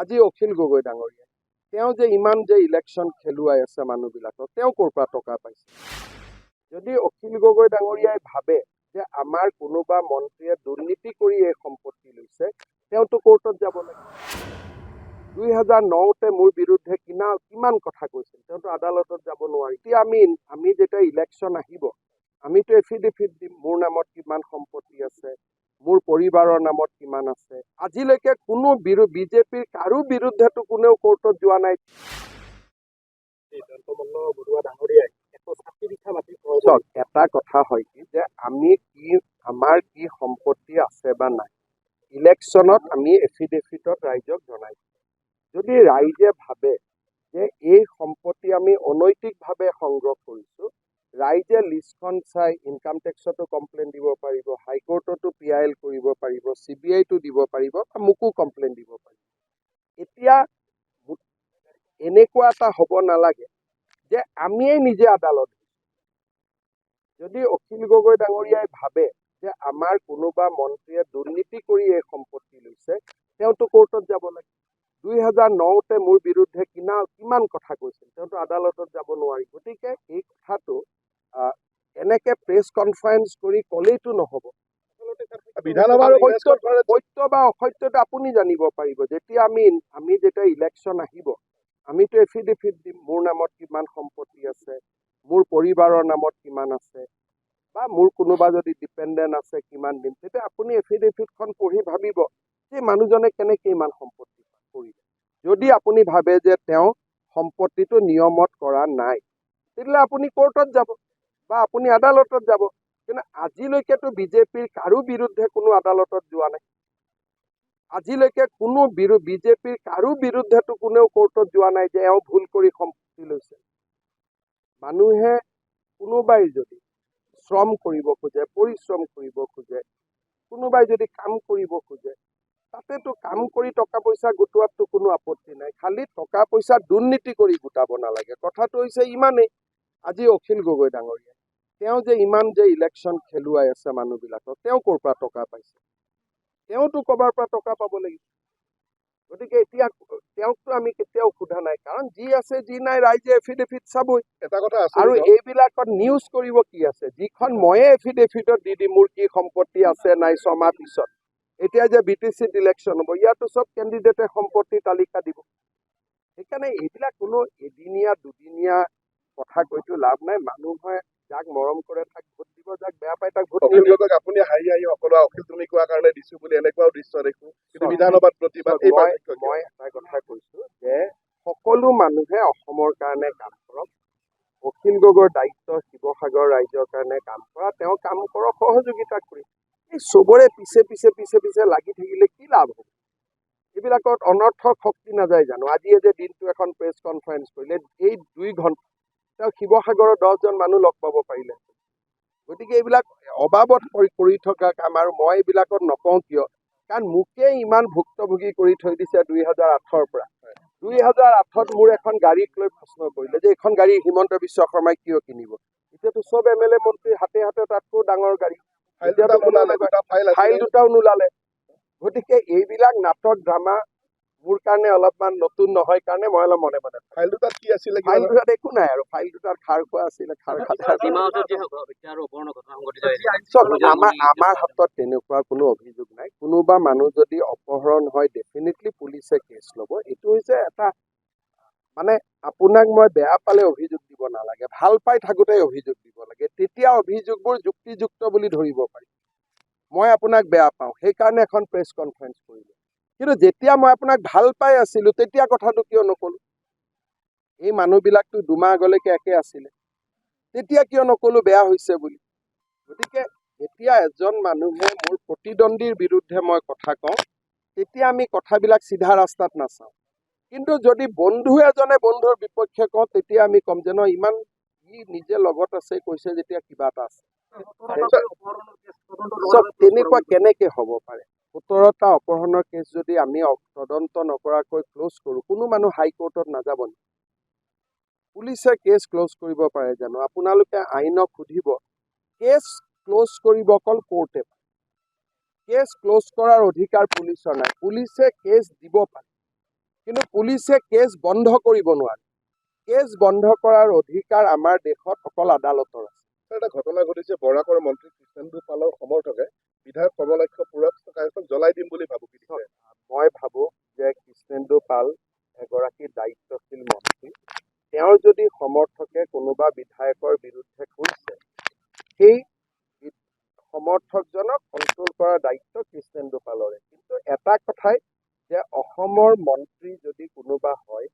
আজি অখিল গগৈ ডাঙৰীয়া তেওঁ যে ইমান যে ইলেকশ্যন খেলুৱাই আছে মানুহবিলাকক তেওঁ ক'ৰ পৰা টকা পাইছে যদি অখিল গগৈ ডাঙৰীয়াই ভাবে যে আমাৰ কোনোবা মন্ত্ৰীয়ে দুৰ্নীতি কৰি এই সম্পত্তি লৈছে তেওঁতো কোৰ্টত যাব লাগে 2009তে মোৰ বিৰুদ্ধে কিমান কথা কৈছিল তেওঁতো আদালতত যাব নোৱাৰি এতিয়া আমি যেতিয়া ইলেকশ্যন আহিব আমিতো এফিডেভিট দিম মোৰ নামত কিমান সম্পত্তি আছে মোৰ পৰিবাৰৰ নামত কিমান আছে আজিলৈকে কোনো বিজেপিৰ কাৰো বিৰুদ্ধেতো কোনেও কোৰ্টত যোৱা নাই এটা কথা হয় কি যে আমাৰ কি সম্পত্তি আছে বা নাই ইলেকশ্যনত আমি এফিডেভিটত ৰাইজক জনাইছো যদি ৰাইজে ভাবে যে এই সম্পত্তি আমি অনৈতিকভাৱে সংগ্ৰহ কৰিছো ৰাইজে লিষ্টখন চাই ইনকাম টেক্সতো কমপ্লেইন দিব পাৰিব হাইকোৰ্টতো PIL কৰিব পাৰিব CBIতো দিব পাৰিব বা মোকো কমপ্লেইন দিব পাৰিব এতিয়া এনেকুৱা এটা হ'ব নালাগে যে আমিয়েই নিজে আদালত যদি অখিল গগৈ ডাঙৰীয়াই ভাবে যে আমাৰ কোনোবা মন্ত্ৰীয়ে দুৰ্নীতি কৰি এই সম্পত্তি লৈছে তেওঁতো কোৰ্টত যাব লাগে 2009তে মোৰ বিৰুদ্ধে কিমান কথা কৈছিল তেওঁতো আদালতত যাব নোৱাৰি গতিকে এই কথাটো এনেকে প্ৰেছ কনফাৰেন্স কৰি ক'লেইতো নহ'ব সত্য বা অসত্যটো আপুনি জানিব পাৰিব যেতিয়া আমি যেতিয়া ইলেকশ্যন আহিব আমিতো এফিডেভিট দিম মোৰ নামত কিমান সম্পত্তি আছে মোৰ পৰিবাৰৰ নামত কিমান আছে বা মোৰ কোনোবা যদি ডিপেণ্ডেণ্ট আছে কিমান দিম তেতিয়া আপুনি এফিডেভিটখন পঢ়ি ভাবিব যে মানুহজনে কেনেকৈ ইমান সম্পত্তি কৰিলে যদি আপুনি ভাবে যে তেওঁ সম্পত্তিটো নিয়মত কৰা নাই তেতিয়াহ'লে আপুনি কোৰ্টত যাব বা আপুনি আদালতত যাব কিন্তু আজিলৈকেতো বিজেপিৰ কাৰো বিৰুদ্ধে কোনো আদালতত যোৱা নাই আজিলৈকে কোনো বিজেপিৰ কাৰো বিৰুদ্ধেতো কোনেও কোৰ্টত যোৱা নাই যে এওঁ ভুল কৰি সম্পত্তি লৈছে মানুহে কোনোবাই যদি শ্ৰম কৰিব খোজে পৰিশ্ৰম কৰিব খোজে কোনোবাই যদি কাম কৰিব খোজে তাতেতো কাম কৰি টকা পইচা গোটোৱাততো কোনো আপত্তি নাই খালি টকা পইচা দুৰ্নীতি কৰি গোটাব নালাগে কথাটো হৈছে ইমানেই আজি অখিল গগৈ ডাঙৰীয়া তেওঁ যে ইমান যে ইলেকশ্যন খেলুৱাই আছে মানুহবিলাকক তেওঁ ক'ৰ পৰা টকা পাইছে তেওঁতো ক'ৰবাৰ পৰা টকা পাব লাগিব গতিকে এতিয়া তেওঁকতো আমি কেতিয়াও সোধা নাই কাৰণ যি আছে যি নাই ৰাইজে এফিডেভিট চাবই এটা কথা আৰু এইবিলাকত নিউজ কৰিব কি আছে যিখন ময়ে এফিডেভিটত দি দিম মোৰ কি সম্পত্তি আছে নাই ছমাহ পিছত এতিয়া যে BTCত ইলেকশ্যন হ'ব ইয়াতো চব কেণ্ডিডেটে সম্পত্তিৰ তালিকা দিব সেইকাৰণে এইবিলাক কোনো এদিনীয়া দুদিনীয়া কথা কৈতো লাভ নাই মানুহে যাক মৰম কৰে তাক ভোট দিব যাক বেয়া পায় তাক ভোট নিদিব আপুনি হাঁহি সকলো অখিল তুমি কোৱাৰ কাৰণে দিছো বুলি এনেকুৱাও দৃশ্য দেখো কিন্তু বিধানসভাত প্ৰতিবাদ মই এটা কথা কৈছো যে সকলো মানুহে অসমৰ কাৰণে কাম কৰক অখিল গগৈৰ দায়িত্ব শিৱসাগৰ ৰাইজৰ কাৰণে কাম কৰা তেওঁ কাম কৰক সহযোগিতা কৰি এই চবৰে পিছে লাগি থাকিলে কি লাভ হ'ব এইবিলাকত অনৰ্থক শক্তি নাযায় জানো আজিয়ে যে দিনটো এখন প্ৰেছ কনফাৰেন্স কৰিলে এই 2 ঘণ্টা তেওঁ শিৱসাগৰৰ 10জন মানুহ লগ পাব পাৰিলে গতিকে এইবিলাক অবাবত কৰি থকা কাম আৰু মই এইবিলাকত নকওঁ কিয় কাৰণ মোকে ইমান ভুক্তভোগী কৰি থৈ দিছে 2008ৰ পৰা 2008ত মোৰ এখন গাড়ীক লৈ প্ৰশ্ন কৰিলে যে এইখন গাড়ী হিমন্ত বিশ্ব শৰ্মাই কিয় কিনিব এতিয়াতো চব MLA মন্ত্ৰী হাতে তাতকৈ ডাঙৰ গাড়ী ফাইল দুটাও নোলালে গতিকে এইবিলাক নাটক ড্ৰামা মোৰ কাৰণে অলপমান নতুন নহয় কাৰণে মই অলপ মনে ফাইল দুটাত কি আছিলে ফাইল দুটাত একো নাই আৰু ফাইল দুটাত খাৰ খোৱা আছিলে আমাৰ হাতত তেনেকুৱা কোনো অভিযোগ নাই কোনোবা মানুহ যদি অপহৰণ হয় ডেফিনেটলি পুলিচে কেছ ল'ব এইটো হৈছে এটা মানে আপোনাক মই বেয়া পালে অভিযোগ দিব নালাগে ভাল পাই থাকোঁতে অভিযোগ দিব লাগে তেতিয়া অভিযোগবোৰ যুক্তিযুক্ত বুলি ধৰিব পাৰি মই আপোনাক বেয়া পাওঁ সেইকাৰণে এখন প্ৰেছ কনফাৰেন্স কৰিলোঁ কিন্তু যেতিয়া মই আপোনাক ভাল পাই আছিলোঁ তেতিয়া কথাটো কিয় নক'লোঁ এই মানুহবিলাকতো 2 মাহ আগলৈকে একে আছিলে তেতিয়া কিয় নক'লোঁ বেয়া হৈছে বুলি গতিকে যেতিয়া এজন মানুহে মোৰ প্ৰতিদ্বন্দ্বীৰ বিৰুদ্ধে মই কথা কওঁ তেতিয়া আমি কথাবিলাক চিধা ৰাস্তাত নাচাওঁ কিন্তু যদি বন্ধু এজনে বন্ধুৰ বিপক্ষে কওঁ তেতিয়া আমি ক'ম যে নহয় ইমান ই নিজে লগত আছে কৈছে যেতিয়া কিবা এটা আছে তেনেকুৱা কেনেকে হ'ব পাৰে 17টা অপহৰণৰ কেছ যদি আমি তদন্ত নকৰাকৈ ক্লোজ কৰোঁ কোনো মানুহ হাইকোৰ্টত নাযাব নেকি পুলিচে কেছ ক্লোজ কৰিব পাৰে জানো আপোনালোকে আইনক সুধিব কেছ ক্লোজ কৰিব অকল কোৰ্টে কেছ ক্লোজ কৰাৰ অধিকাৰ পুলিচৰ নাই পুলিচে কেছ দিব পাৰে কিন্তু পুলিচে কেছ বন্ধ কৰিব নোৱাৰে। কেছ বন্ধ কৰাৰ অধিকাৰ আমাৰ দেশত অকল আদালতৰ আছে। এটা ঘটনা ঘটিছে, বৰাকৰ মন্ত্ৰী কৃষ্ণেন্দু পালৰ সমৰ্থকে বিধায়ক কমলাক্ষ পুৰক কাইখন জ্বলাই দিম বুলি ভাবুকি দিছে। মই ভাবো যে কৃষ্ণেন্দু পাল এগৰাকী দায়িত্বশীল মন্ত্ৰী। তেওঁৰ যদি সমৰ্থকে কোনোবা বিধায়কৰ বিৰুদ্ধে কৈছে, সেই সমৰ্থকজনক কণ্ট্ৰল কৰাৰ দায়িত্ব কৃষ্ণেন্দু পালৰে। কিন্তু এটা কথাই যে অসমৰ মন্ত্ৰী যদি কোনোবা হয়,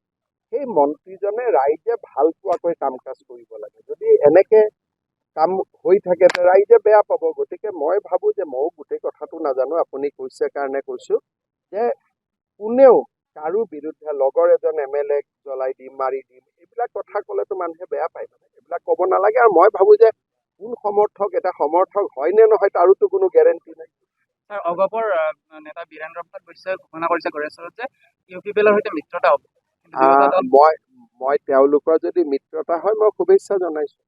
সেই মন্ত্ৰীজনে ৰাইজে ভাল পোৱাকৈ কাম কাজ কৰিব লাগে। যদি এনেকে কাম হৈ থাকে ৰাইজে বেয়া পাব। গতিকে মই ভাবো যে ময়ো গোটেই কথাটো নাজানো, আপুনি কৈছে কাৰণে কৈছো যে কোনেও কাৰো বিৰুদ্ধে লগৰ এজন MLA জ্বলাই দিম, মাৰি দিম, এইবিলাক কথা ক'লেতো মানুহে বেয়া পায়। মানে এইবিলাক ক'ব নালাগে। আৰু মই ভাবো যে কোন সমৰ্থক এটা সমৰ্থক হয় নে নহয় তাৰোতো কোনো গেৰেণ্টি নাই। স্যাৰ, অগপৰ নেতা বীৰেন্দ্ৰ প্ৰসাদ বৈশ্যই ঘোষণা কৰিছে গড়েশ্বৰত যে UPPLৰ সৈতে মিত্ৰতা হ'ব। মই তেওঁলোকৰ যদি মিত্ৰতা হয় মই শুভেচ্ছা জনাইছো।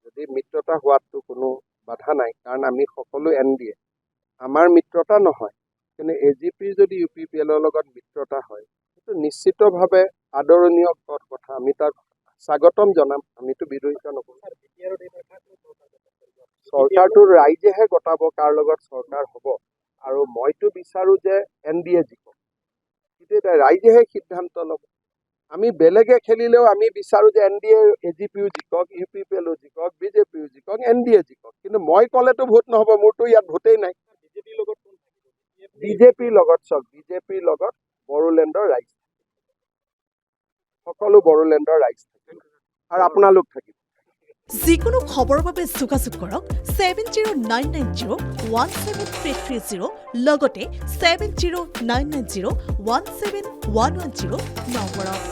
যদি মিত্ৰতা হোৱাতো কোনো বাধা নাই, কাৰণ আমি সকলো NDA। আমাৰ মিত্ৰতা নহয়, কিন্তু AGPৰ যদি UPPLৰ লগত মিত্ৰতা হয়, সেইটো নিশ্চিতভাৱে আদৰণীয় কথা। আমি তাক স্বাগতম জনাম, আমিতো বিৰোধিতা নকৰোঁ। চৰকাৰটো ৰাইজেহে গতাব কাৰ লগত চৰকাৰ হ'ব। আৰু মইতো বিচাৰো যে NDA জিকক, কিন্তু এতিয়া ৰাইজেহে সিদ্ধান্ত ল'ব। আমি বেলেগে খেলিলেও আমি বিচাৰো যে NDA AGPও জিকক, UPPLও জিকক, BJPও জিকক, NDA জিকক। কিন্তু মই ক'লেতো ভোট নহ'ব, মোৰতো ইয়াত ভোটেই নাই। BJPৰ লগত চাওক, BJPৰ লগত বড়োলেণ্ডৰ ৰাইজ, সকলো বড়োলেণ্ডৰ ৰাইজ থাকিব আৰু আপোনালোক থাকিব। যিকোনো খবৰৰ বাবে যোগাযোগ কৰক 7099017330 লগতে 7099017110 নম্বৰত।